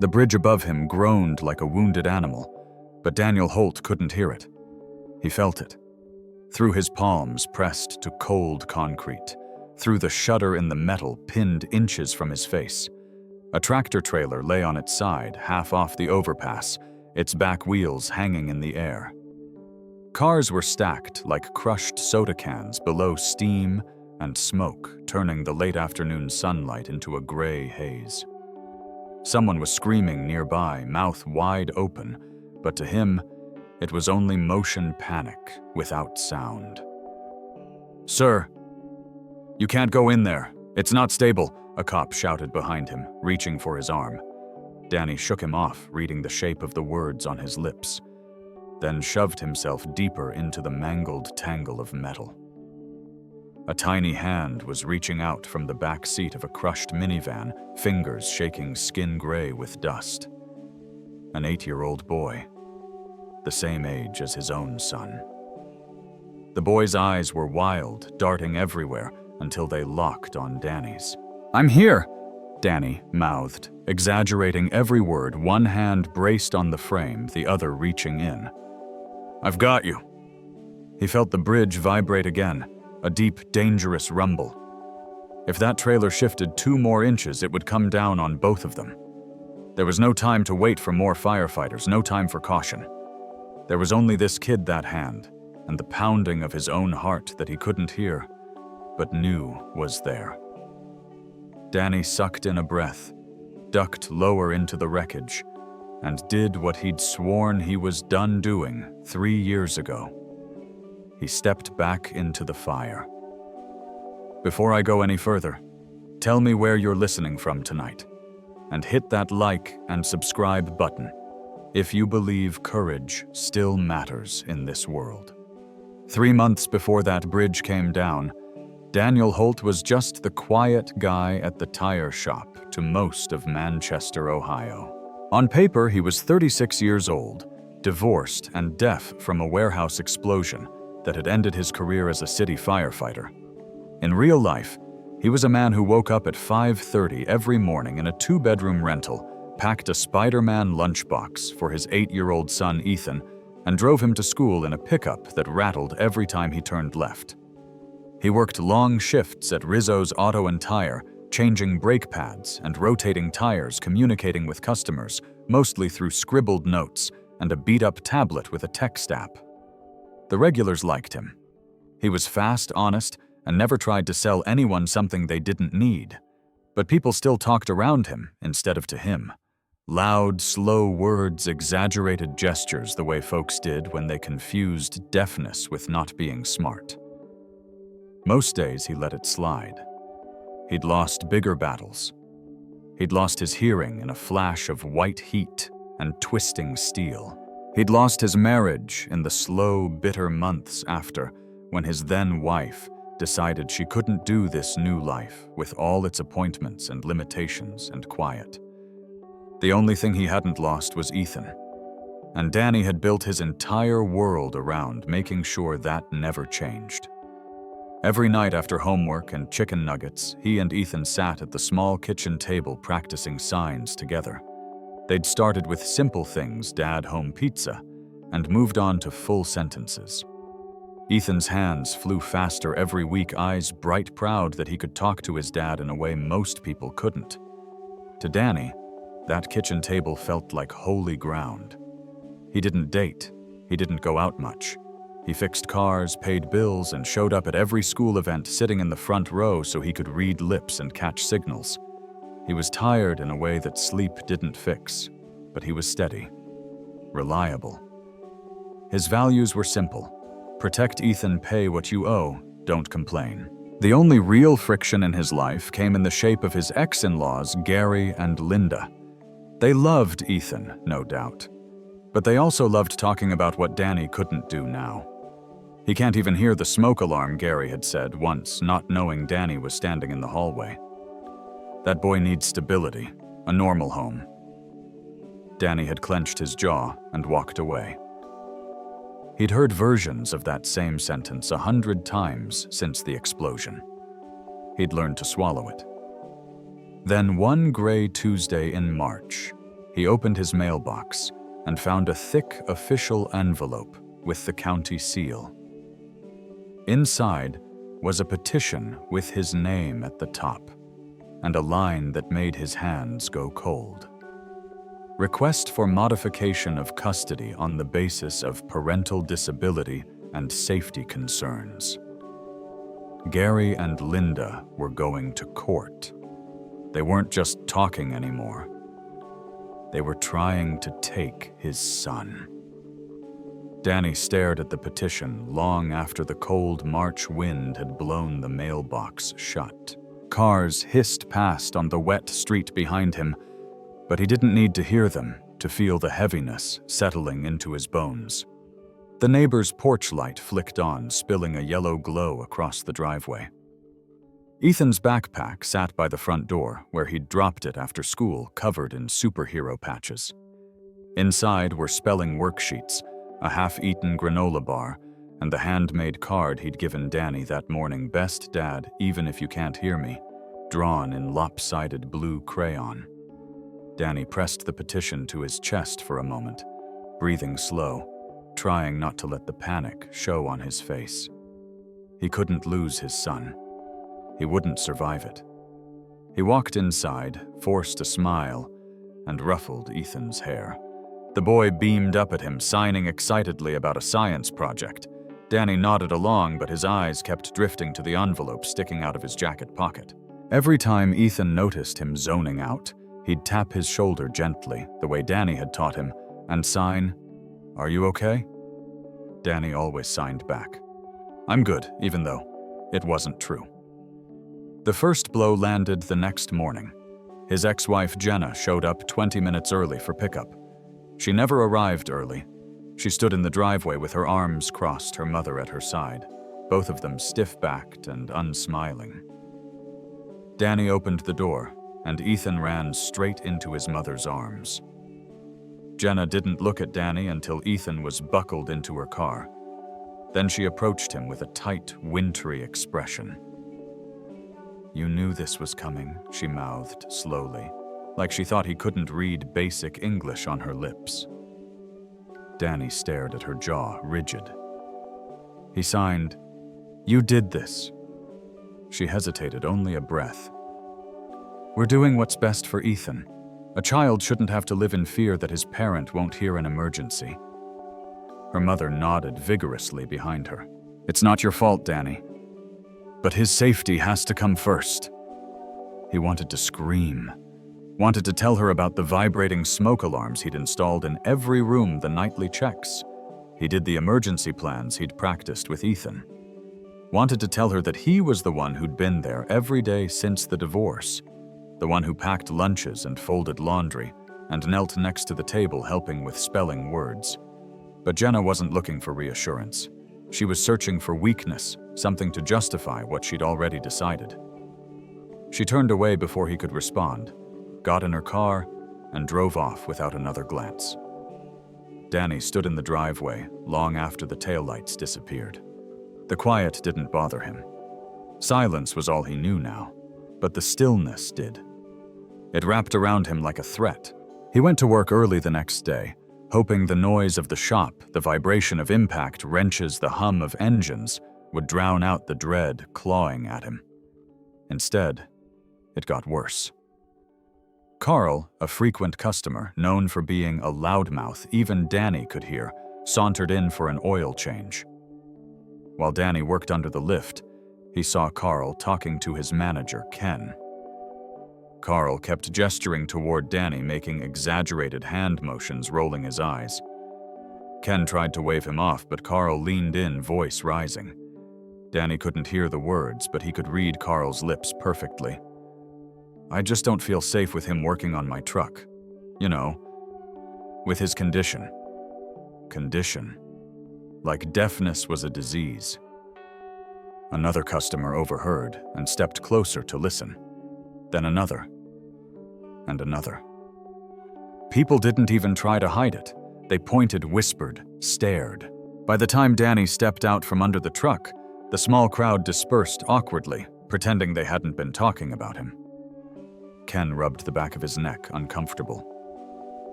The bridge above him groaned like a wounded animal, but Daniel Holt couldn't hear it. He felt it. Through his palms pressed to cold concrete, through the shudder in the metal pinned inches from his face. A tractor trailer lay on its side, half off the overpass, its back wheels hanging in the air. Cars were stacked like crushed soda cans below steam and smoke, turning the late afternoon sunlight into a gray haze. Someone was screaming nearby, mouth wide open, but to him, it was only motion panic without sound. "Sir, you can't go in there. It's not stable," a cop shouted behind him, reaching for his arm. Danny shook him off, reading the shape of the words on his lips, then shoved himself deeper into the mangled tangle of metal. A tiny hand was reaching out from the back seat of a crushed minivan, fingers shaking skin gray with dust. An 8-year-old boy, the same age as his own son. The boy's eyes were wild, darting everywhere until they locked on Danny's. "I'm here," Danny mouthed, exaggerating every word, one hand braced on the frame, the other reaching in. "I've got you." He felt the bridge vibrate again, a deep, dangerous rumble. If that trailer shifted 2 more inches, it would come down on both of them. There was no time to wait for more firefighters, no time for caution. There was only this kid, that hand, and the pounding of his own heart that he couldn't hear, but knew was there. Danny sucked in a breath, ducked lower into the wreckage, and did what he'd sworn he was done doing 3 years ago. He stepped back into the fire. "Before I go any further, tell me where you're listening from tonight, and hit that like and subscribe button if you believe courage still matters in this world." 3 months before that bridge came down, Daniel Holt was just the quiet guy at the tire shop to most of Manchester, Ohio. On paper, he was 36 years old, divorced and deaf from a warehouse explosion that had ended his career as a city firefighter. In real life, he was a man who woke up at 5:30 every morning in a 2-bedroom rental, packed a Spider-Man lunchbox for his 8-year-old son Ethan, and drove him to school in a pickup that rattled every time he turned left. He worked long shifts at Rizzo's Auto and Tire, changing brake pads and rotating tires, communicating with customers, mostly through scribbled notes and a beat-up tablet with a text app. The regulars liked him. He was fast, honest, and never tried to sell anyone something they didn't need. But people still talked around him instead of to him. Loud, slow words, exaggerated gestures, the way folks did when they confused deafness with not being smart. Most days he let it slide. He'd lost bigger battles. He'd lost his hearing in a flash of white heat and twisting steel. He'd lost his marriage in the slow, bitter months after, when his then-wife decided she couldn't do this new life with all its appointments and limitations and quiet. The only thing he hadn't lost was Ethan, and Danny had built his entire world around making sure that never changed. Every night after homework and chicken nuggets, he and Ethan sat at the small kitchen table practicing signs together. They'd started with simple things, "Dad, home pizza," and moved on to full sentences. Ethan's hands flew faster every week, eyes bright proud that he could talk to his dad in a way most people couldn't. To Danny, that kitchen table felt like holy ground. He didn't date. He didn't go out much. He fixed cars, paid bills, and showed up at every school event sitting in the front row so he could read lips and catch signals. He was tired in a way that sleep didn't fix, but he was steady, reliable. His values were simple. Protect Ethan, pay what you owe, don't complain. The only real friction in his life came in the shape of his ex-in-laws, Gary and Linda. They loved Ethan, no doubt, but they also loved talking about what Danny couldn't do now. He can't even hear the smoke alarm, Gary had said once, not knowing Danny was standing in the hallway. That boy needs stability, a normal home. Danny had clenched his jaw and walked away. He'd heard versions of that same sentence 100 times since the explosion. He'd learned to swallow it. Then one gray Tuesday in March, He opened his mailbox and found a thick official envelope with the county seal. Inside was a petition with his name at the top and a line that made his hands go cold. Request for modification of custody on the basis of parental disability and safety concerns. Gary and Linda were going to court. They weren't just talking anymore. They were trying to take his son. Danny stared at the petition long after the cold March wind had blown the mailbox shut. Cars hissed past on the wet street behind him, but he didn't need to hear them to feel the heaviness settling into his bones. The neighbor's porch light flicked on, spilling a yellow glow across the driveway. Ethan's backpack sat by the front door, where he'd dropped it after school, covered in superhero patches. Inside were spelling worksheets, a half-eaten granola bar, and the handmade card he'd given Danny that morning, "Best Dad, even if you can't hear me," drawn in lopsided blue crayon. Danny pressed the petition to his chest for a moment, breathing slow, trying not to let the panic show on his face. He couldn't lose his son. He wouldn't survive it. He walked inside, forced a smile, and ruffled Ethan's hair. The boy beamed up at him, signing excitedly about a science project. Danny nodded along, but his eyes kept drifting to the envelope sticking out of his jacket pocket. Every time Ethan noticed him zoning out, he'd tap his shoulder gently, the way Danny had taught him, and sign, "Are you okay?" Danny always signed back, "I'm good," even though it wasn't true. The first blow landed the next morning. His ex-wife Jenna showed up 20 minutes early for pickup. She never arrived early. She stood in the driveway with her arms crossed, her mother at her side, both of them stiff-backed and unsmiling. Danny opened the door, and Ethan ran straight into his mother's arms. Jenna didn't look at Danny until Ethan was buckled into her car. Then she approached him with a tight, wintry expression. "You knew this was coming," she mouthed slowly, like she thought he couldn't read basic English on her lips. Danny stared at her jaw, rigid. He signed, "You did this." She hesitated only a breath. "We're doing what's best for Ethan. A child shouldn't have to live in fear that his parent won't hear an emergency." Her mother nodded vigorously behind her. "It's not your fault, Danny. But his safety has to come first." He wanted to scream. Wanted to tell her about the vibrating smoke alarms he'd installed in every room, the nightly checks. He did the emergency plans he'd practiced with Ethan. Wanted to tell her that he was the one who'd been there every day since the divorce. The one who packed lunches and folded laundry and knelt next to the table helping with spelling words. But Jenna wasn't looking for reassurance. She was searching for weakness, something to justify what she'd already decided. She turned away before he could respond, got in her car, and drove off without another glance. Danny stood in the driveway long after the taillights disappeared. The quiet didn't bother him. Silence was all he knew now, but the stillness did. It wrapped around him like a threat. He went to work early the next day, hoping the noise of the shop, the vibration of impact wrenches, the hum of engines, would drown out the dread clawing at him. Instead, it got worse. Carl, a frequent customer, known for being a loudmouth even Danny could hear, sauntered in for an oil change. While Danny worked under the lift, he saw Carl talking to his manager, Ken. Carl kept gesturing toward Danny, making exaggerated hand motions, rolling his eyes. Ken tried to wave him off, but Carl leaned in, voice rising. Danny couldn't hear the words, but he could read Carl's lips perfectly. "I just don't feel safe with him working on my truck. You know, with his condition." Condition. Like deafness was a disease. Another customer overheard and stepped closer to listen. Then another. And another. People didn't even try to hide it. They pointed, whispered, stared. By the time Danny stepped out from under the truck, the small crowd dispersed awkwardly, pretending they hadn't been talking about him. Ken rubbed the back of his neck, uncomfortable.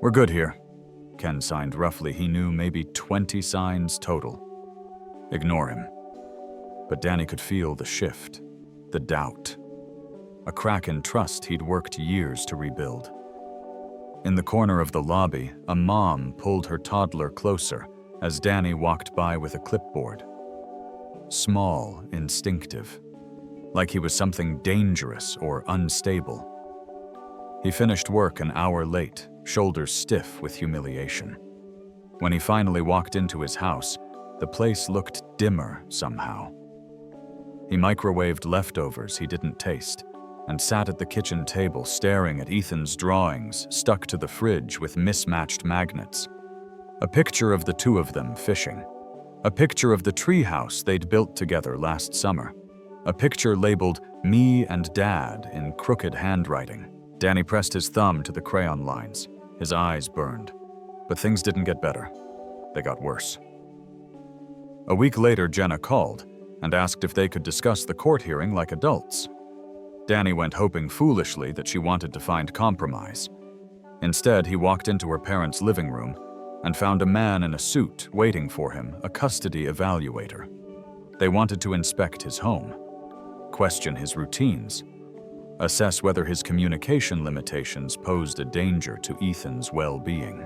"We're good here." Ken signed roughly. He knew maybe 20 signs total. Ignore him. But Danny could feel the shift, the doubt. A crack in trust he'd worked years to rebuild. In the corner of the lobby, a mom pulled her toddler closer as Danny walked by with a clipboard. Small, instinctive, like he was something dangerous or unstable. He finished work an hour late, shoulders stiff with humiliation. When he finally walked into his house, the place looked dimmer somehow. He microwaved leftovers he didn't taste and sat at the kitchen table staring at Ethan's drawings stuck to the fridge with mismatched magnets. A picture of the two of them fishing. A picture of the treehouse they'd built together last summer. A picture labeled "Me and Dad" in crooked handwriting. Danny pressed his thumb to the crayon lines. His eyes burned. But things didn't get better. They got worse. A week later, Jenna called and asked if they could discuss the court hearing like adults. Danny went hoping foolishly that she wanted to find compromise. Instead, he walked into her parents' living room and found a man in a suit waiting for him, a custody evaluator. They wanted to inspect his home, question his routines, assess whether his communication limitations posed a danger to Ethan's well-being.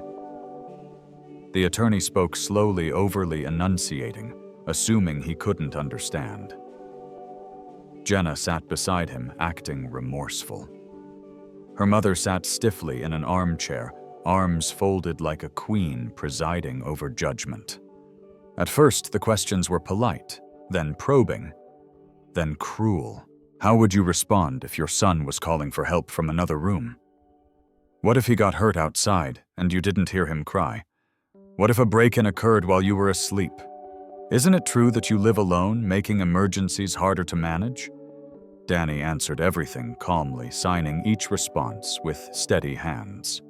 The attorney spoke slowly, overly enunciating, assuming he couldn't understand. Jenna sat beside him, acting remorseful. Her mother sat stiffly in an armchair, arms folded like a queen presiding over judgment. At first, the questions were polite, then probing, then cruel. How would you respond if your son was calling for help from another room? What if he got hurt outside and you didn't hear him cry? What if a break-in occurred while you were asleep? Isn't it true that you live alone, making emergencies harder to manage? Danny answered everything calmly, signing each response with steady hands.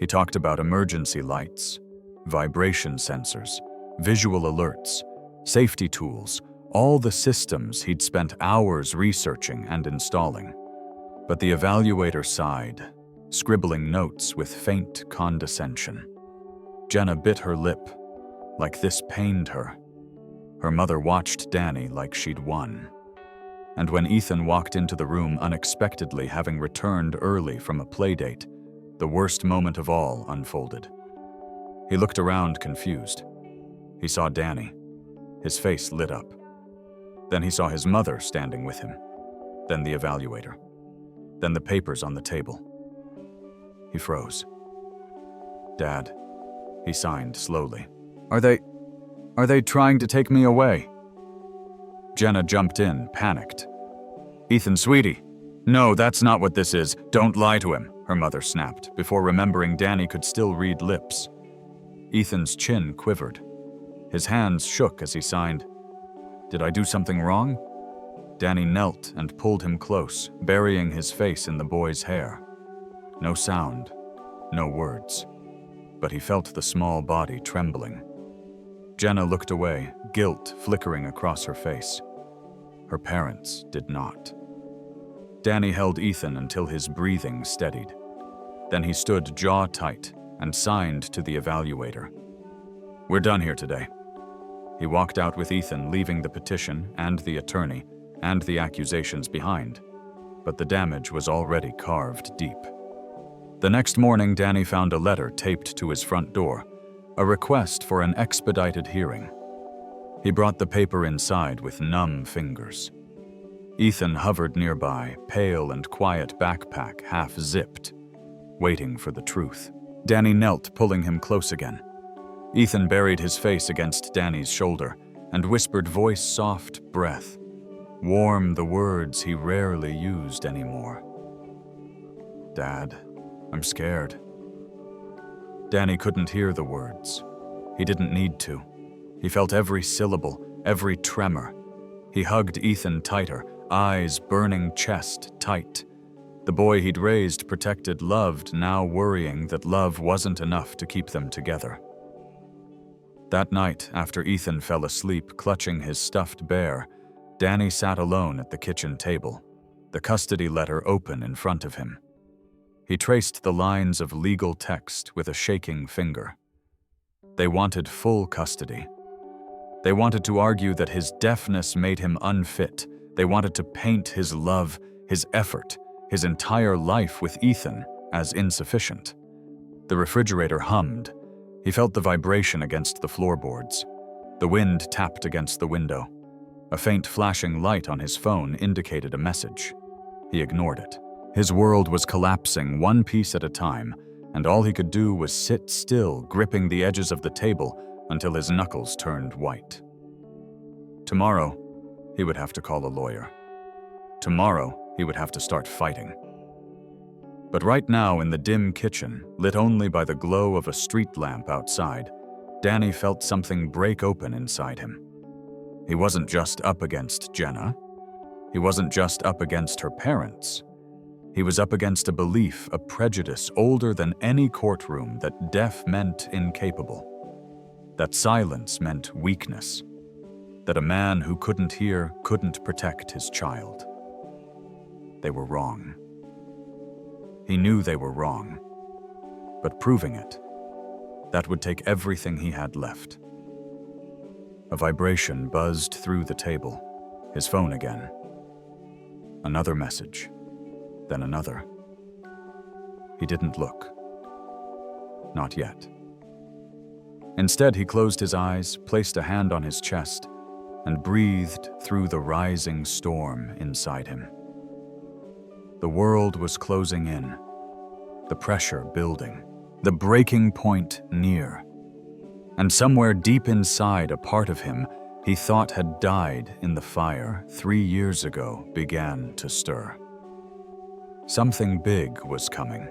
He talked about emergency lights, vibration sensors, visual alerts, safety tools, all the systems he'd spent hours researching and installing. But the evaluator sighed, scribbling notes with faint condescension. Jenna bit her lip, like this pained her. Her mother watched Danny like she'd won. And when Ethan walked into the room unexpectedly, having returned early from a playdate, the worst moment of all unfolded. He looked around confused. He saw Danny. His face lit up. Then he saw his mother standing with him. Then the evaluator. Then the papers on the table. He froze. "Dad," he signed slowly. Are they trying to take me away?" Jenna jumped in, panicked. "Ethan, sweetie. No, that's not what this is. Don't lie to him," her mother snapped, before remembering Danny could still read lips. Ethan's chin quivered. His hands shook as he signed. "Did I do something wrong?" Danny knelt and pulled him close, burying his face in the boy's hair. No sound, no words, but he felt the small body trembling. Jenna looked away, guilt flickering across her face. Her parents did not. Danny held Ethan until his breathing steadied. Then he stood jaw tight and signed to the evaluator. "We're done here today." He walked out with Ethan, leaving the petition and the attorney and the accusations behind. But the damage was already carved deep. The next morning, Danny found a letter taped to his front door, a request for an expedited hearing. He brought the paper inside with numb fingers. Ethan hovered nearby, pale and quiet, backpack half-zipped, waiting for the truth. Danny knelt, pulling him close again. Ethan buried his face against Danny's shoulder and whispered, voice soft, breath, warm, the words he rarely used anymore. "Dad, I'm scared." Danny couldn't hear the words. He didn't need to. He felt every syllable, every tremor. He hugged Ethan tighter, eyes burning, chest tight. The boy he'd raised, protected, loved, now worrying that love wasn't enough to keep them together. That night, after Ethan fell asleep, clutching his stuffed bear, Danny sat alone at the kitchen table, the custody letter open in front of him. He traced the lines of legal text with a shaking finger. They wanted full custody. They wanted to argue that his deafness made him unfit. They wanted to paint his love, his effort, his entire life with Ethan as insufficient. The refrigerator hummed. He felt the vibration against the floorboards. The wind tapped against the window. A faint flashing light on his phone indicated a message. He ignored it. His world was collapsing one piece at a time, and all he could do was sit still, gripping the edges of the table until his knuckles turned white. Tomorrow, he would have to call a lawyer. Tomorrow, he would have to start fighting. But right now, in the dim kitchen, lit only by the glow of a street lamp outside, Danny felt something break open inside him. He wasn't just up against Jenna. He wasn't just up against her parents. He was up against a belief, a prejudice older than any courtroom, that deaf meant incapable, that silence meant weakness, that a man who couldn't hear couldn't protect his child. They were wrong. He knew they were wrong, but proving it, that would take everything he had left. A vibration buzzed through the table, his phone again. Another message, then another. He didn't look. Not yet. Instead, he closed his eyes, placed a hand on his chest, and breathed through the rising storm inside him. The world was closing in, the pressure building, the breaking point near. And somewhere deep inside, a part of him he thought had died in the fire 3 years ago began to stir. Something big was coming.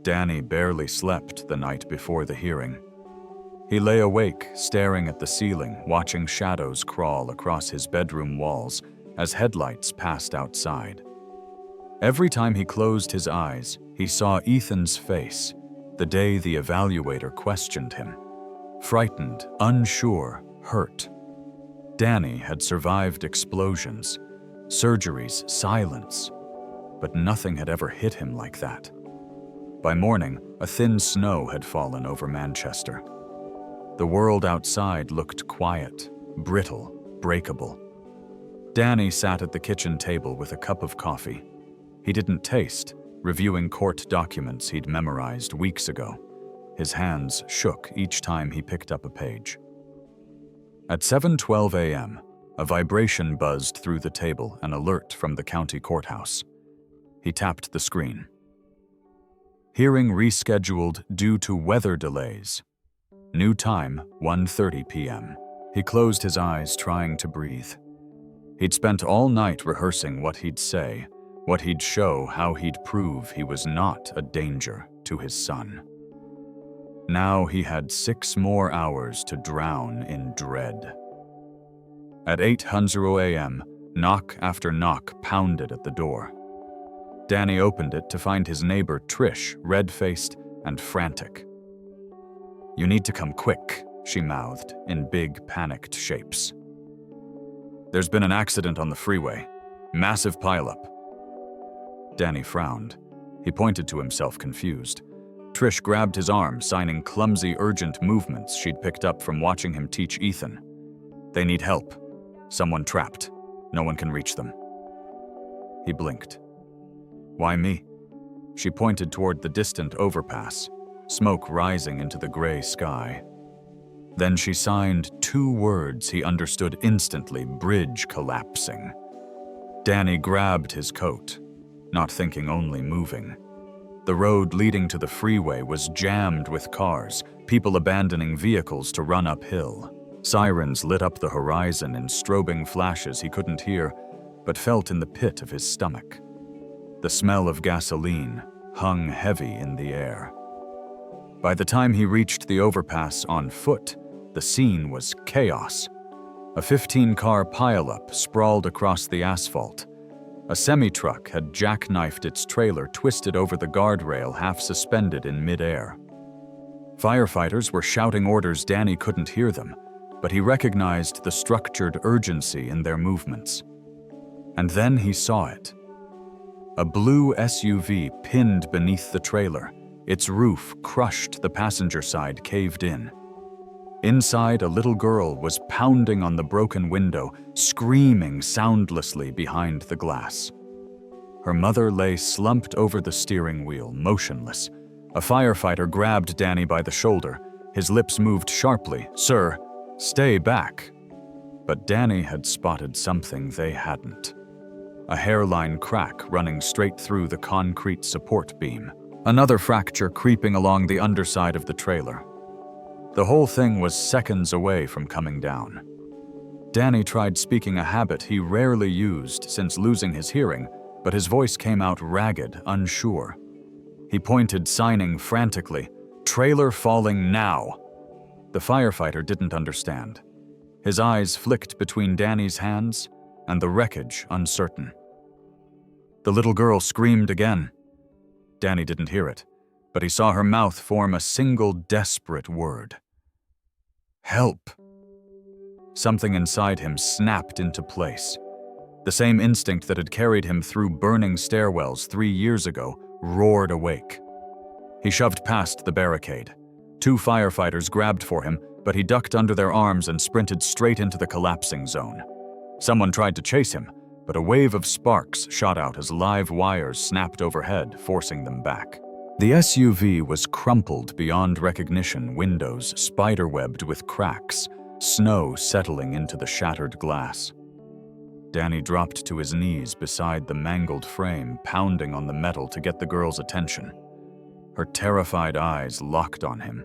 Danny barely slept the night before the hearing. He lay awake, staring at the ceiling, watching shadows crawl across his bedroom walls as headlights passed outside. Every time he closed his eyes, he saw Ethan's face, the day the evaluator questioned him. Frightened, unsure, hurt. Danny had survived explosions, surgeries, silence, but nothing had ever hit him like that. By morning, a thin snow had fallen over Manchester. The world outside looked quiet, brittle, breakable. Danny sat at the kitchen table with a cup of coffee. He didn't taste, reviewing court documents he'd memorized weeks ago. His hands shook each time he picked up a page. At 7:12 a.m., a vibration buzzed through the table, an alert from the county courthouse. He tapped the screen. Hearing rescheduled due to weather delays. New time, 1:30 p.m. He closed his eyes, trying to breathe. He'd spent all night rehearsing what he'd say, what he'd show, how he'd prove he was not a danger to his son. Now he had 6 more hours to drown in dread. At 8:00 a.m., knock after knock pounded at the door. Danny opened it to find his neighbor Trish, red-faced and frantic. "You need to come quick," she mouthed in big, panicked shapes. "There's been an accident on the freeway. Massive pileup." Danny frowned. He pointed to himself, confused. Trish grabbed his arm, signing clumsy, urgent movements she'd picked up from watching him teach Ethan. "They need help. Someone trapped. No one can reach them." He blinked. "Why me?" She pointed toward the distant overpass, smoke rising into the gray sky. Then she signed 2 words he understood instantly: bridge collapsing. Danny grabbed his coat, not thinking, only moving. The road leading to the freeway was jammed with cars, people abandoning vehicles to run uphill. Sirens lit up the horizon in strobing flashes he couldn't hear, but felt in the pit of his stomach. The smell of gasoline hung heavy in the air. By the time he reached the overpass on foot, the scene was chaos. A 15-car pileup sprawled across the asphalt. A semi-truck had jackknifed its trailer, twisted over the guardrail, half suspended in midair. Firefighters were shouting orders. Danny couldn't hear them, but he recognized the structured urgency in their movements. And then he saw it. A blue SUV pinned beneath the trailer. Its roof crushed, the passenger side caved in. Inside, a little girl was pounding on the broken window, screaming soundlessly behind the glass. Her mother lay slumped over the steering wheel, motionless. A firefighter grabbed Danny by the shoulder. His lips moved sharply. "Sir, stay back." But Danny had spotted something they hadn't. A hairline crack running straight through the concrete support beam. Another fracture creeping along the underside of the trailer. The whole thing was seconds away from coming down. Danny tried speaking a habit he rarely used since losing his hearing, but his voice came out ragged, unsure. He pointed, signing frantically, "Trailer falling now." The firefighter didn't understand. His eyes flicked between Danny's hands and the wreckage, uncertain. The little girl screamed again. Danny didn't hear it, but he saw her mouth form a single desperate word. "Help!" Something inside him snapped into place. The same instinct that had carried him through burning stairwells 3 years ago roared awake. He shoved past the barricade. 2 firefighters grabbed for him, but he ducked under their arms and sprinted straight into the collapsing zone. Someone tried to chase him, but a wave of sparks shot out as live wires snapped overhead, forcing them back. The SUV was crumpled beyond recognition, windows spiderwebbed with cracks, snow settling into the shattered glass. Danny dropped to his knees beside the mangled frame, pounding on the metal to get the girl's attention. Her terrified eyes locked on him.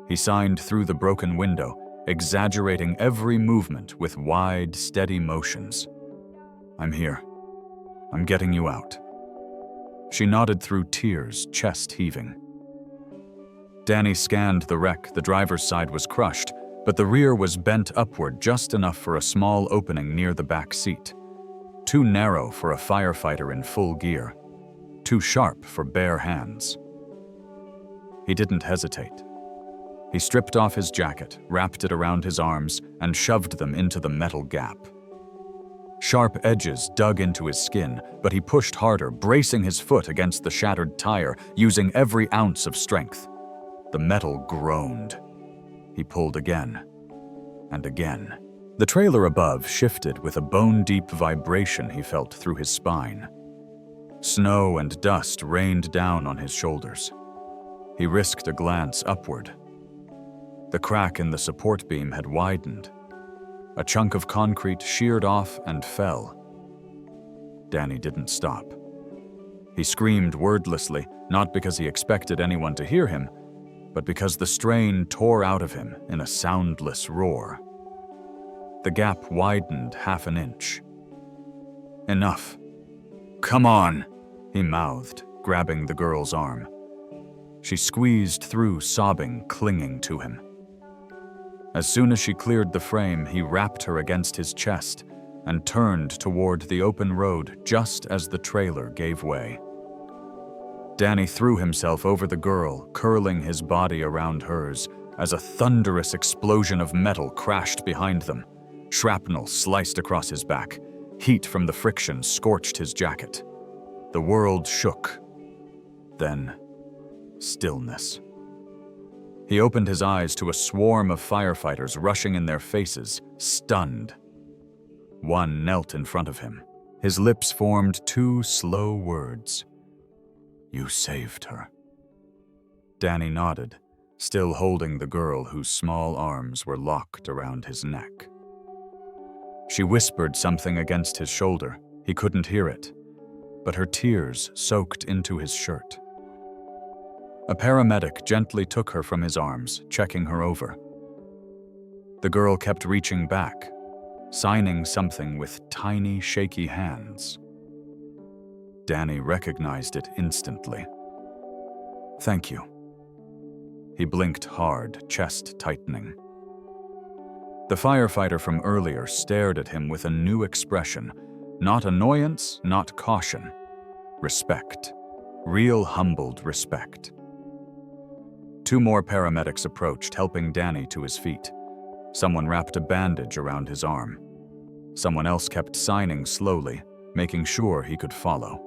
He signed through the broken window, exaggerating every movement with wide, steady motions. "I'm here. I'm getting you out." She nodded through tears, chest heaving. Danny scanned the wreck. The driver's side was crushed, but the rear was bent upward just enough for a small opening near the back seat. Too narrow for a firefighter in full gear. Too sharp for bare hands. He didn't hesitate. He stripped off his jacket, wrapped it around his arms, and shoved them into the metal gap. Sharp edges dug into his skin, but he pushed harder, bracing his foot against the shattered tire, using every ounce of strength. The metal groaned. He pulled again, and again. The trailer above shifted with a bone-deep vibration he felt through his spine. Snow and dust rained down on his shoulders. He risked a glance upward. The crack in the support beam had widened. A chunk of concrete sheared off and fell. Danny didn't stop. He screamed wordlessly, not because he expected anyone to hear him, but because the strain tore out of him in a soundless roar. The gap widened half an inch. "Enough. Come on," he mouthed, grabbing the girl's arm. She squeezed through, sobbing, clinging to him. As soon as she cleared the frame, he wrapped her against his chest and turned toward the open road just as the trailer gave way. Danny threw himself over the girl, curling his body around hers, as a thunderous explosion of metal crashed behind them. Shrapnel sliced across his back. Heat from the friction scorched his jacket. The world shook. Then, stillness. He opened his eyes to a swarm of firefighters rushing in their faces, stunned. One knelt in front of him. His lips formed 2 slow words. "You saved her." Danny nodded, still holding the girl whose small arms were locked around his neck. She whispered something against his shoulder. He couldn't hear it, but her tears soaked into his shirt. A paramedic gently took her from his arms, checking her over. The girl kept reaching back, signing something with tiny, shaky hands. Danny recognized it instantly. "Thank you." He blinked hard, chest tightening. The firefighter from earlier stared at him with a new expression, not annoyance, not caution. Respect. Real humbled respect. 2 more paramedics approached, helping Danny to his feet. Someone wrapped a bandage around his arm. Someone else kept signing slowly, making sure he could follow.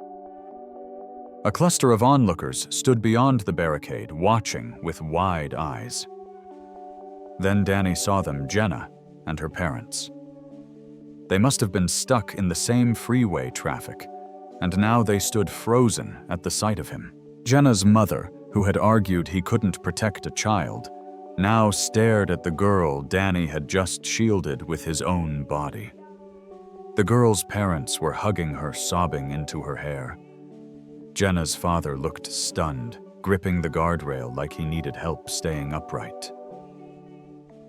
A cluster of onlookers stood beyond the barricade, watching with wide eyes. Then Danny saw them, Jenna and her parents. They must have been stuck in the same freeway traffic, and now they stood frozen at the sight of him. Jenna's mother, who had argued he couldn't protect a child, now stared at the girl Danny had just shielded with his own body. The girl's parents were hugging her, sobbing into her hair. Jenna's father looked stunned, gripping the guardrail like he needed help staying upright.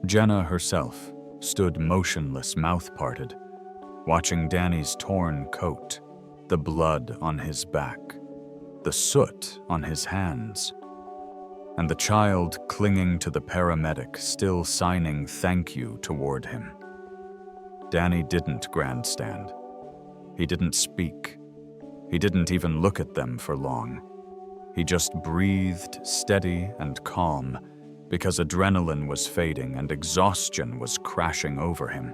Jenna herself stood motionless, mouth parted, watching Danny's torn coat, the blood on his back, the soot on his hands, and the child clinging to the paramedic, still signing thank you toward him. Danny didn't grandstand. He didn't speak. He didn't even look at them for long. He just breathed, steady and calm, because adrenaline was fading and exhaustion was crashing over him.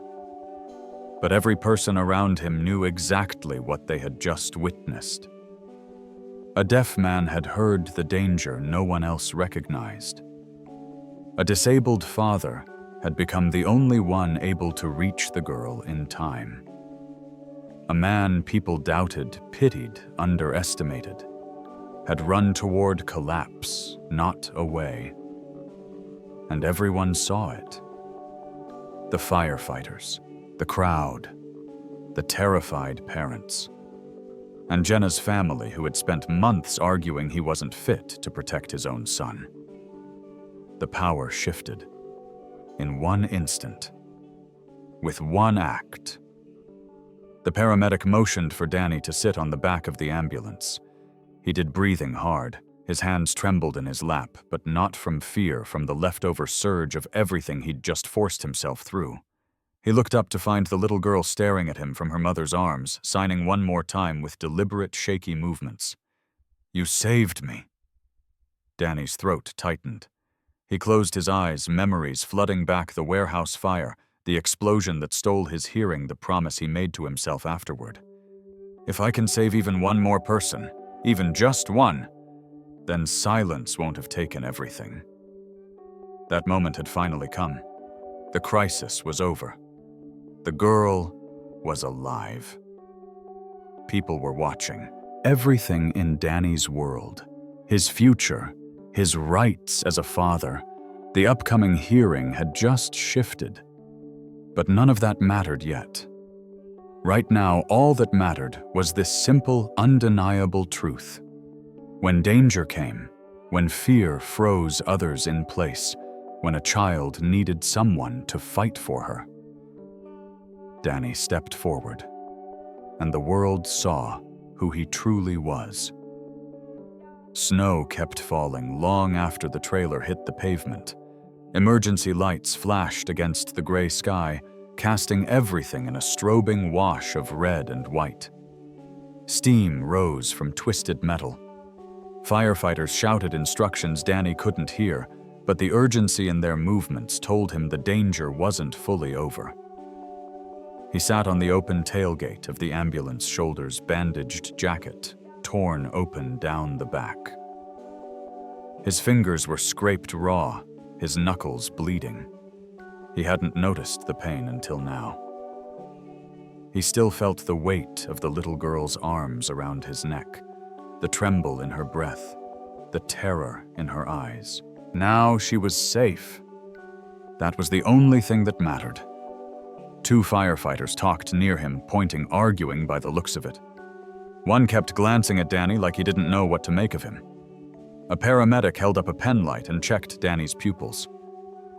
But every person around him knew exactly what they had just witnessed. A deaf man had heard the danger no one else recognized. A disabled father had become the only one able to reach the girl in time. A man people doubted, pitied, underestimated, had run toward collapse, not away. And everyone saw it. The firefighters, the crowd, the terrified parents, and Jenna's family, who had spent months arguing he wasn't fit to protect his own son. The power shifted in one instant, with one act. The paramedic motioned for Danny to sit on the back of the ambulance. He did, breathing hard. His hands trembled in his lap, but not from fear, from the leftover surge of everything he'd just forced himself through. He looked up to find the little girl staring at him from her mother's arms, signing one more time with deliberate, shaky movements. "You saved me." Danny's throat tightened. He closed his eyes, memories flooding back: the warehouse fire, the explosion that stole his hearing, the promise he made to himself afterward. If I can save even one more person, even just one, then silence won't have taken everything. That moment had finally come. The crisis was over. The girl was alive. People were watching. Everything in Danny's world, his future, his rights as a father, the upcoming hearing had just shifted. But none of that mattered yet. Right now, all that mattered was this simple, undeniable truth. When danger came, when fear froze others in place, when a child needed someone to fight for her, Danny stepped forward, and the world saw who he truly was. Snow kept falling long after the trailer hit the pavement. Emergency lights flashed against the gray sky, casting everything in a strobing wash of red and white. Steam rose from twisted metal. Firefighters shouted instructions Danny couldn't hear, but the urgency in their movements told him the danger wasn't fully over. He sat on the open tailgate of the ambulance, shoulders bandaged, jacket torn open down the back. His fingers were scraped raw, his knuckles bleeding. He hadn't noticed the pain until now. He still felt the weight of the little girl's arms around his neck, the tremble in her breath, the terror in her eyes. Now she was safe. That was the only thing that mattered. Two firefighters talked near him, pointing, arguing by the looks of it. One kept glancing at Danny like he didn't know what to make of him. A paramedic held up a pen light and checked Danny's pupils.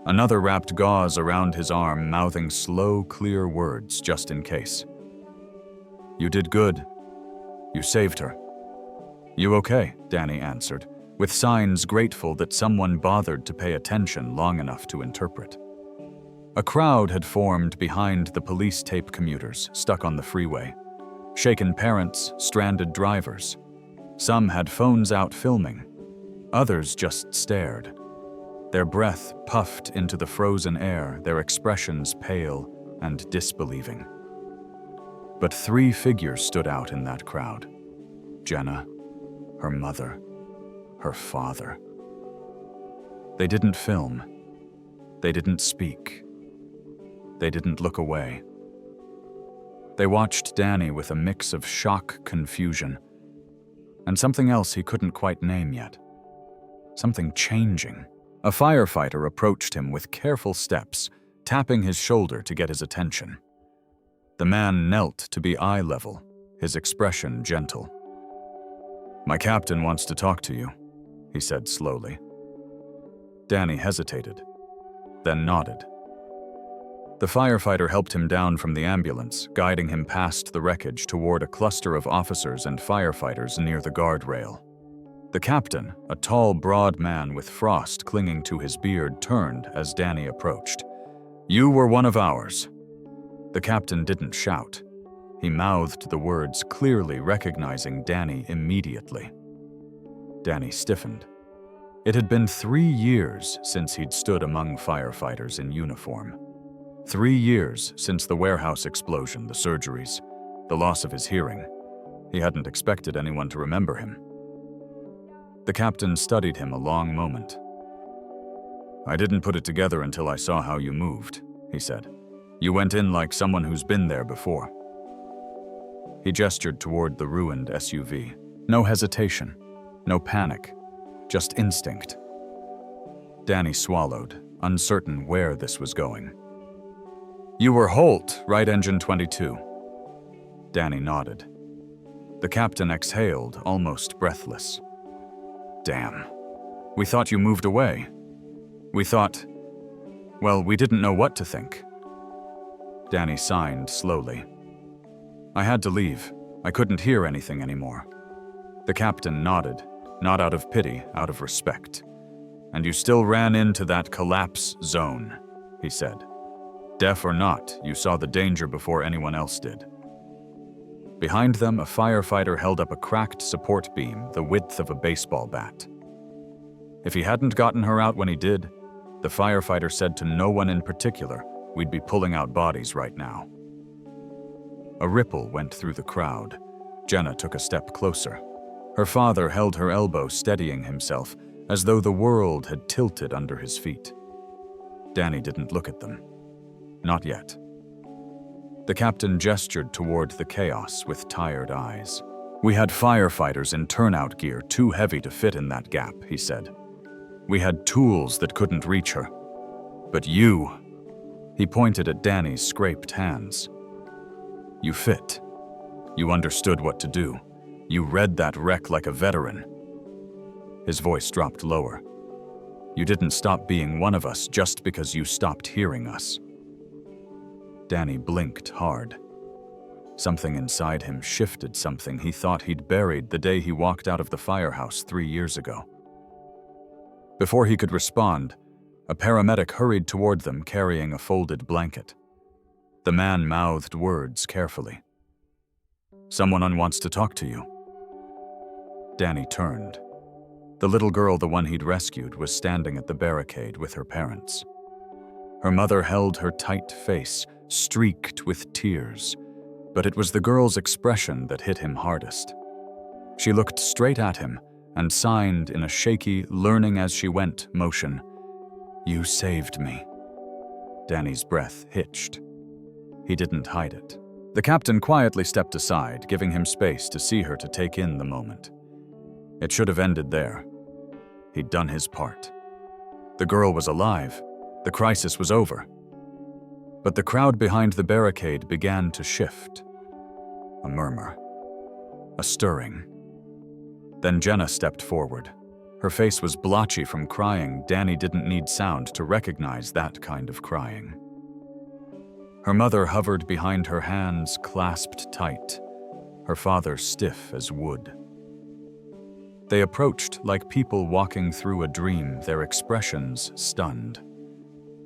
Another wrapped gauze around his arm, mouthing slow, clear words just in case. "You did good. You saved her." "You okay?" Danny answered, with signs grateful that someone bothered to pay attention long enough to interpret. A crowd had formed behind the police tape commuters stuck on the freeway. Shaken parents, stranded drivers. Some had phones out filming. Others just stared. Their breath puffed into the frozen air, their expressions pale and disbelieving. But three figures stood out in that crowd: Jenna, her mother, her father. They didn't film. They didn't speak. They didn't look away. They watched Danny with a mix of shock, confusion, and something else he couldn't quite name yet. Something changing. A firefighter approached him with careful steps, tapping his shoulder to get his attention. The man knelt to be eye level, his expression gentle. "My captain wants to talk to you," he said slowly. Danny hesitated, then nodded. The firefighter helped him down from the ambulance, guiding him past the wreckage toward a cluster of officers and firefighters near the guardrail. The captain, a tall, broad man with frost clinging to his beard, turned as Danny approached. "You were one of ours." The captain didn't shout. He mouthed the words, clearly recognizing Danny immediately. Danny stiffened. It had been 3 years since he'd stood among firefighters in uniform. 3 years since the warehouse explosion, the surgeries, the loss of his hearing. He hadn't expected anyone to remember him. The captain studied him a long moment. "I didn't put it together until I saw how you moved," he said. "You went in like someone who's been there before." He gestured toward the ruined SUV. No hesitation, no panic, just instinct. Danny swallowed, uncertain where this was going. "You were Holt, right, Engine 22?" Danny nodded. The captain exhaled, almost breathless. "Damn. We thought you moved away. We thought... Well, we didn't know what to think." Danny signed slowly. "I had to leave. I couldn't hear anything anymore." The captain nodded, not out of pity, out of respect. "And you still ran into that collapse zone," he said. "Deaf or not, you saw the danger before anyone else did." Behind them, a firefighter held up a cracked support beam the width of a baseball bat. If he hadn't gotten her out when he did, the firefighter said to no one in particular, we'd be pulling out bodies right now. A ripple went through the crowd. Jenna took a step closer. Her father held her elbow, steadying himself, as though the world had tilted under his feet. Danny didn't look at them. Not yet. The captain gestured toward the chaos with tired eyes. "We had firefighters in turnout gear too heavy to fit in that gap," he said. "We had tools that couldn't reach her. But you..." He pointed at Danny's scraped hands. "You fit. You understood what to do. You read that wreck like a veteran." His voice dropped lower. "You didn't stop being one of us just because you stopped hearing us." Danny blinked hard. Something inside him shifted, something he thought he'd buried the day he walked out of the firehouse 3 years ago. Before he could respond, a paramedic hurried toward them carrying a folded blanket. The man mouthed words carefully. "Someone wants to talk to you." Danny turned. The little girl, the one he'd rescued, was standing at the barricade with her parents. Her mother held her tight face, streaked with tears, but it was the girl's expression that hit him hardest. She looked straight at him and signed in a shaky, learning-as-she-went motion, "You saved me." Danny's breath hitched. He didn't hide it. The captain quietly stepped aside, giving him space to see her, to take in the moment. It should have ended there. He'd done his part. The girl was alive. The crisis was over. But the crowd behind the barricade began to shift. A murmur. A stirring. Then Jenna stepped forward. Her face was blotchy from crying. Danny didn't need sound to recognize that kind of crying. Her mother hovered behind her, hands clasped tight, her father stiff as wood. They approached like people walking through a dream, their expressions stunned.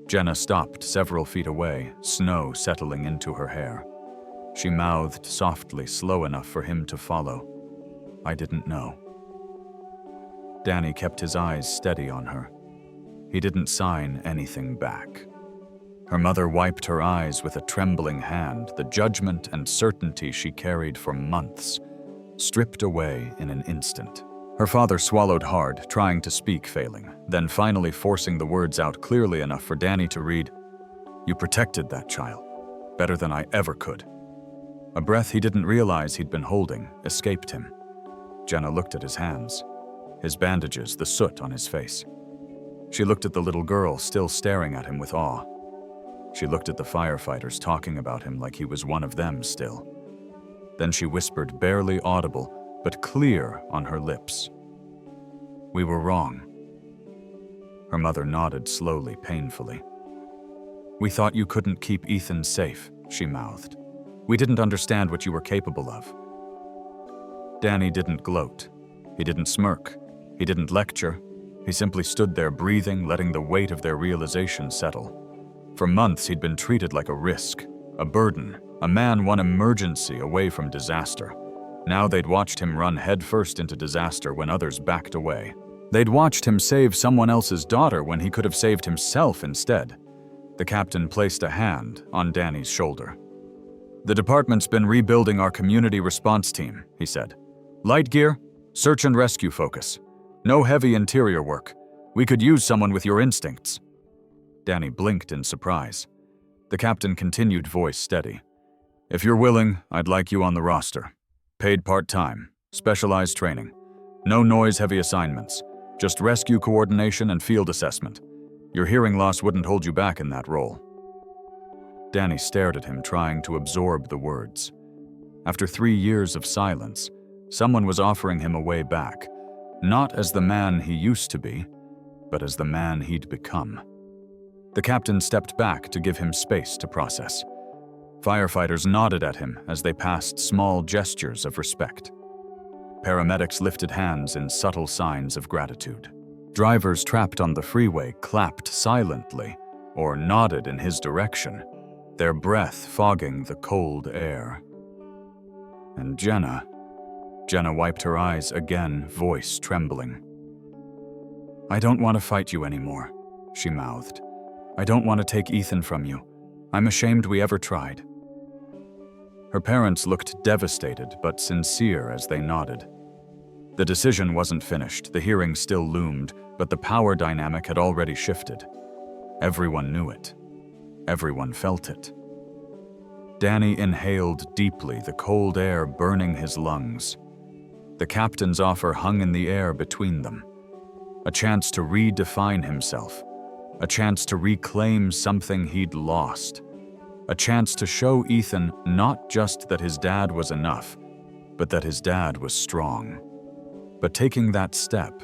Jenna stopped several feet away, snow settling into her hair. She mouthed softly, slow enough for him to follow, "I didn't know." Danny kept his eyes steady on her. He didn't sign anything back. Her mother wiped her eyes with a trembling hand, the judgment and certainty she carried for months, stripped away in an instant. Her father swallowed hard, trying to speak, failing, then finally forcing the words out clearly enough for Danny to read, "You protected that child, better than I ever could." A breath he didn't realize he'd been holding escaped him. Jenna looked at his hands, his bandages, the soot on his face. She looked at the little girl still staring at him with awe. She looked at the firefighters talking about him like he was one of them still. Then she whispered, barely audible, but clear on her lips, "We were wrong." Her mother nodded slowly, painfully. "We thought you couldn't keep Ethan safe," she mouthed. "We didn't understand what you were capable of." Danny didn't gloat. He didn't smirk. He didn't lecture. He simply stood there breathing, letting the weight of their realization settle. For months he'd been treated like a risk, a burden, a man one emergency away from disaster. Now they'd watched him run headfirst into disaster when others backed away. They'd watched him save someone else's daughter when he could have saved himself instead. The captain placed a hand on Danny's shoulder. "The department's been rebuilding our community response team," he said. "Light gear, search and rescue focus. No heavy interior work. We could use someone with your instincts." Danny blinked in surprise. The captain continued, voice steady. "If you're willing, I'd like you on the roster. Paid part-time, specialized training. No noise-heavy assignments, just rescue coordination and field assessment. Your hearing loss wouldn't hold you back in that role." Danny stared at him, trying to absorb the words. After 3 years of silence, someone was offering him a way back, not as the man he used to be, but as the man he'd become. The captain stepped back to give him space to process. Firefighters nodded at him as they passed small gestures of respect. Paramedics lifted hands in subtle signs of gratitude. Drivers trapped on the freeway clapped silently or nodded in his direction, their breath fogging the cold air. And Jenna wiped her eyes again, voice trembling. "I don't want to fight you anymore," she mouthed. "I don't want to take Ethan from you. I'm ashamed we ever tried." Her parents looked devastated but sincere as they nodded. The decision wasn't finished, the hearing still loomed, but the power dynamic had already shifted. Everyone knew it. Everyone felt it. Danny inhaled deeply, the cold air burning his lungs. The captain's offer hung in the air between them. A chance to redefine himself. A chance to reclaim something he'd lost. A chance to show Ethan not just that his dad was enough, but that his dad was strong. But taking that step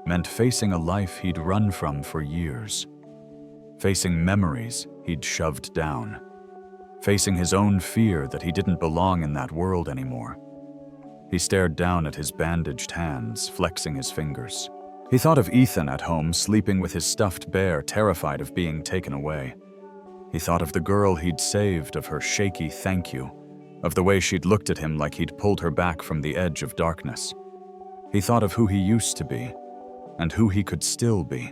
meant facing a life he'd run from for years. Facing memories he'd shoved down. Facing his own fear that he didn't belong in that world anymore. He stared down at his bandaged hands, flexing his fingers. He thought of Ethan at home, sleeping with his stuffed bear, terrified of being taken away. He thought of the girl he'd saved, of her shaky thank you, of the way she'd looked at him like he'd pulled her back from the edge of darkness. He thought of who he used to be, and who he could still be.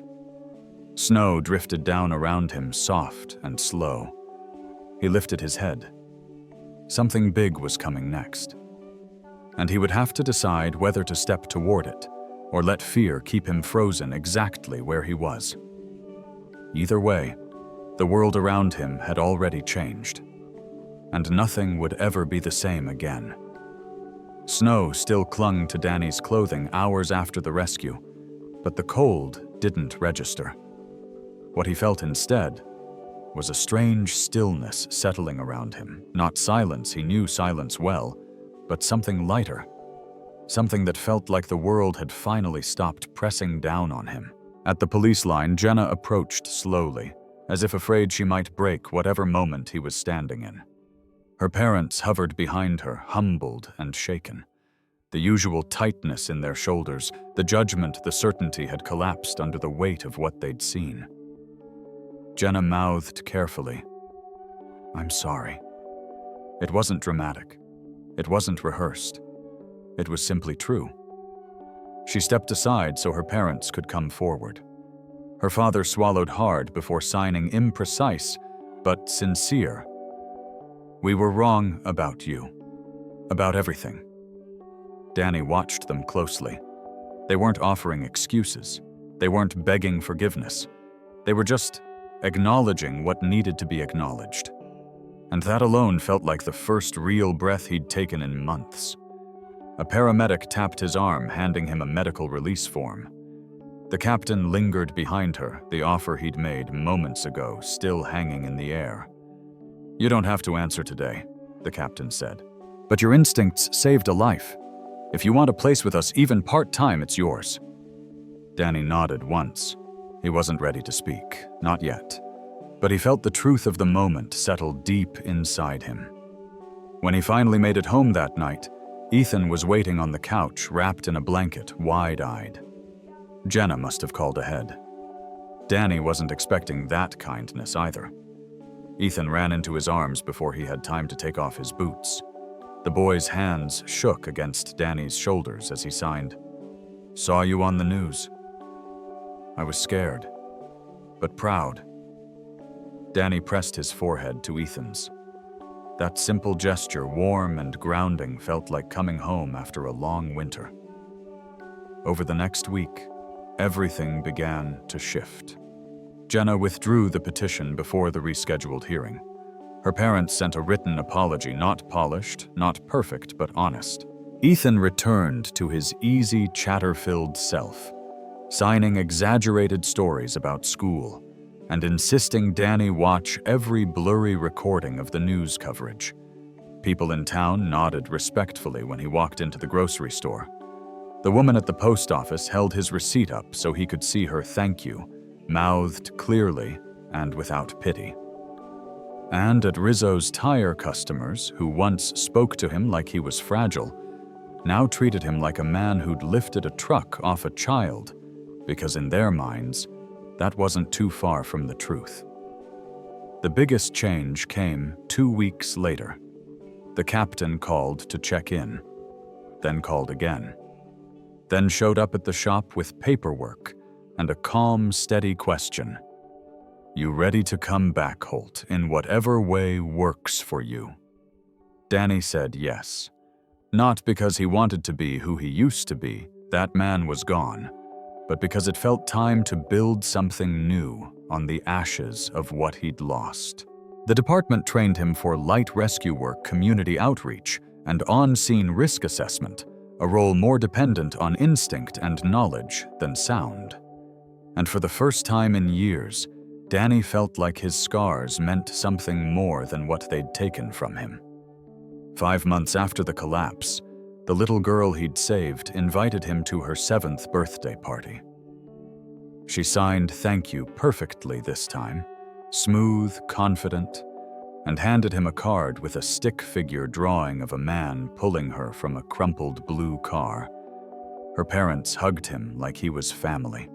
Snow drifted down around him, soft and slow. He lifted his head. Something big was coming next. And he would have to decide whether to step toward it, or let fear keep him frozen exactly where he was. Either way, the world around him had already changed, and nothing would ever be the same again. Snow still clung to Danny's clothing hours after the rescue, but the cold didn't register. What he felt instead was a strange stillness settling around him. Not silence, he knew silence well, but something lighter. Something that felt like the world had finally stopped pressing down on him. At the police line, Jenna approached slowly, as if afraid she might break whatever moment he was standing in. Her parents hovered behind her, humbled and shaken. The usual tightness in their shoulders, the judgment, the certainty had collapsed under the weight of what they'd seen. Jenna mouthed carefully, "I'm sorry." It wasn't dramatic. It wasn't rehearsed. It was simply true. She stepped aside so her parents could come forward. Her father swallowed hard before signing imprecise, but sincere. "We were wrong about you. About everything." Danny watched them closely. They weren't offering excuses. They weren't begging forgiveness. They were just acknowledging what needed to be acknowledged. And that alone felt like the first real breath he'd taken in months. A paramedic tapped his arm, handing him a medical release form. The captain lingered behind her, the offer he'd made moments ago still hanging in the air. "You don't have to answer today," the captain said. "But your instincts saved a life. If you want a place with us, even part-time, it's yours." Danny nodded once. He wasn't ready to speak, not yet. But he felt the truth of the moment settle deep inside him. When he finally made it home that night, Ethan was waiting on the couch, wrapped in a blanket, wide-eyed. Jenna must have called ahead. Danny wasn't expecting that kindness either. Ethan ran into his arms before he had time to take off his boots. The boy's hands shook against Danny's shoulders as he signed, "Saw you on the news." I was scared, but proud. Danny pressed his forehead to Ethan's. That simple gesture, warm and grounding, felt like coming home after a long winter. Over the next week, everything began to shift. Jenna withdrew the petition before the rescheduled hearing. Her parents sent a written apology, not polished, not perfect, but honest. Ethan returned to his easy, chatter-filled self, signing exaggerated stories about school and insisting Danny watch every blurry recording of the news coverage. People in town nodded respectfully when he walked into the grocery store. The woman at the post office held his receipt up so he could see her thank you, mouthed clearly and without pity. And at Rizzo's tire, customers, who once spoke to him like he was fragile, now treated him like a man who'd lifted a truck off a child, because in their minds, that wasn't too far from the truth. The biggest change came 2 weeks later. The captain called to check in, then called again, then showed up at the shop with paperwork and a calm, steady question. "You ready to come back, Holt, in whatever way works for you?" Danny said yes. Not because he wanted to be who he used to be, that man was gone, but because it felt time to build something new on the ashes of what he'd lost. The department trained him for light rescue work, community outreach, and on-scene risk assessment, a role more dependent on instinct and knowledge than sound. And for the first time in years, Danny felt like his scars meant something more than what they'd taken from him. 5 months after the collapse, the little girl he'd saved invited him to her 7th birthday party. She signed "thank you" perfectly this time, smooth, confident, and handed him a card with a stick figure drawing of a man pulling her from a crumpled blue car. Her parents hugged him like he was family.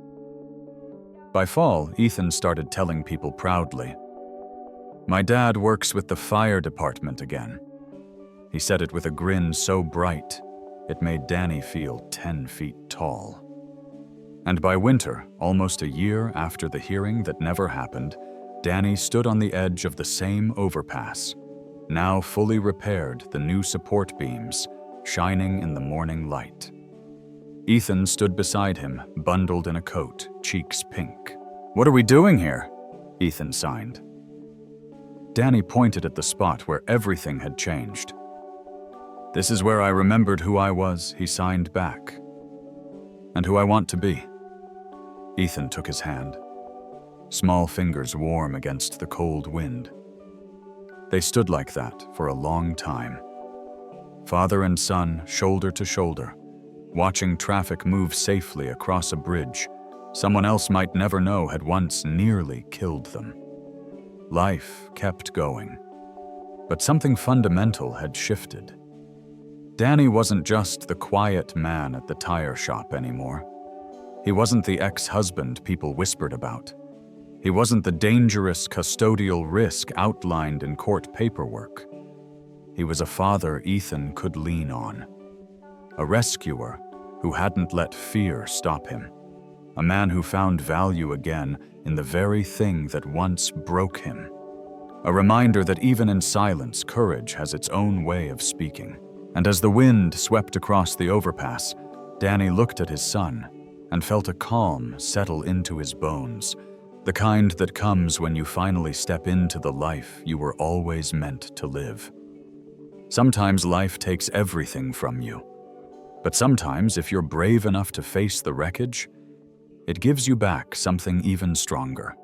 By fall, Ethan started telling people proudly, "My dad works with the fire department again." He said it with a grin so bright, it made Danny feel 10 feet tall. And by winter, almost a year after the hearing that never happened, Danny stood on the edge of the same overpass, now fully repaired, the new support beams shining in the morning light. Ethan stood beside him, bundled in a coat, cheeks pink. "What are we doing here?" Ethan signed. Danny pointed at the spot where everything had changed. "This is where I remembered who I was," he signed back. "And who I want to be." Ethan took his hand, small fingers warm against the cold wind. They stood like that for a long time, father and son, shoulder to shoulder, watching traffic move safely across a bridge someone else might never know had once nearly killed them. Life kept going, but something fundamental had shifted. Danny wasn't just the quiet man at the tire shop anymore. He wasn't the ex-husband people whispered about. He wasn't the dangerous custodial risk outlined in court paperwork. He was a father Ethan could lean on, a rescuer who hadn't let fear stop him, a man who found value again in the very thing that once broke him, a reminder that even in silence, courage has its own way of speaking. And as the wind swept across the overpass, Danny looked at his son and felt a calm settle into his bones, the kind that comes when you finally step into the life you were always meant to live. Sometimes life takes everything from you, but sometimes if you're brave enough to face the wreckage, it gives you back something even stronger.